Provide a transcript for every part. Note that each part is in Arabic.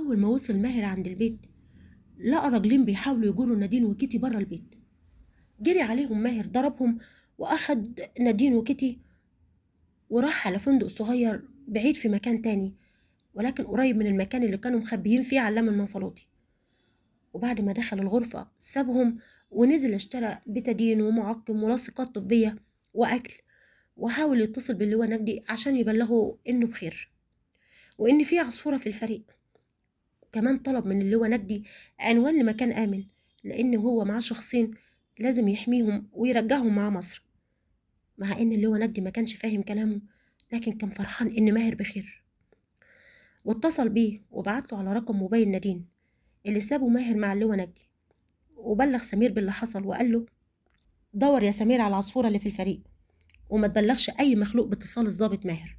أول ما وصل ماهر عند البيت لقى راجلين بيحاولوا يجروا نادين وكيتي بره البيت. جري عليهم ماهر ضربهم وأخد نادين وكيتي وراح على فندق صغير بعيد في مكان تاني، ولكن قريب من المكان اللي كانوا مخبيين فيه علام المنفلوطي. وبعد ما دخل الغرفة سابهم ونزل اشترى بتادين ومعقم ولاصقات طبية وأكل، وحاول يتصل باللواء نجدي عشان يبلغه إنه بخير وإن في عصفورة في الفريق. كمان طلب من اللواء نجدي عنوان لمكان آمن، لأن هو معاه شخصين لازم يحميهم ويرجعهم معاه مصر. مع إن اللواء نجدي ما كانش فاهم كلامه، لكن كان فرحان إن ماهر بخير، واتصل بيه وبعت له على رقم موبايل نادين اللي سابه ماهر مع اللواء نجدي، وبلغ سمير باللي حصل وقال له: دور يا سمير على العصفورة اللي في الفريق وما تبلغش أي مخلوق باتصال الضابط ماهر.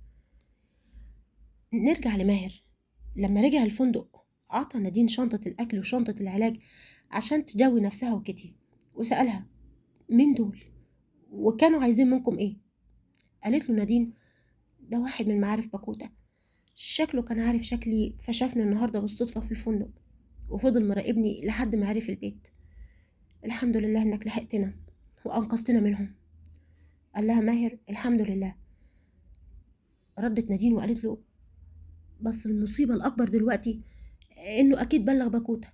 نرجع لماهر. لما رجع الفندق عطى نادين شنطة الأكل وشنطة العلاج عشان تداوي نفسها وكيتي، وسألها: مين دول؟ وكانوا عايزين منكم إيه؟ قالت له نادين: ده واحد من معارف باكوتا، شكله كان عارف شكلي فشافني النهاردة بالصدفة في الفندق وفضل مراقبني لحد ما عرف البيت. الحمد لله إنك لحقتنا وأنقذتنا منهم. قال لها ماهر: الحمد لله. ردت نادين وقالت له: بس المصيبة الأكبر دلوقتي إنه أكيد بلغ باكوتا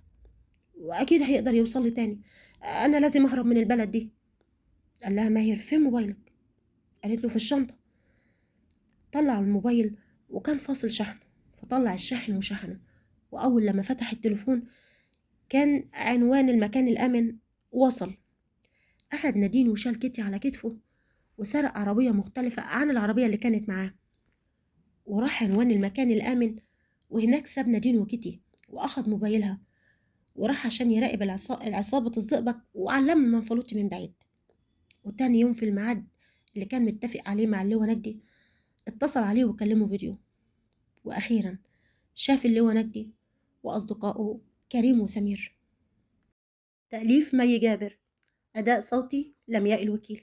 وأكيد هيقدر يوصل لي تاني، أنا لازم أهرب من البلد دي. قال لها ماهر: فين موبايلك؟ قالت له: في الشنطة. طلع الموبايل وكان فاصل شحن، فطلع الشاحن وشحنه، وأول لما فتح التليفون كان عنوان المكان الآمن وصل. أخد نادين وشال كيتي على كتفه وسرق عربية مختلفة عن العربية اللي كانت معاه، وراح عنوان المكان الآمن، وهناك ساب نادين وكيتي وأخد موبايلها وراح عشان يراقب العصابة الزئبق وعلم المنفلوطي من بعيد. وتاني يوم في الميعاد اللي كان متفق عليه مع اللواء نجدي اتصل عليه وكلمه فيديو، وأخيرا شاف اللواء نجدي وأصدقائه كريم وسمير. تأليف مي جابر، أداء صوتي لمياء الوكيل.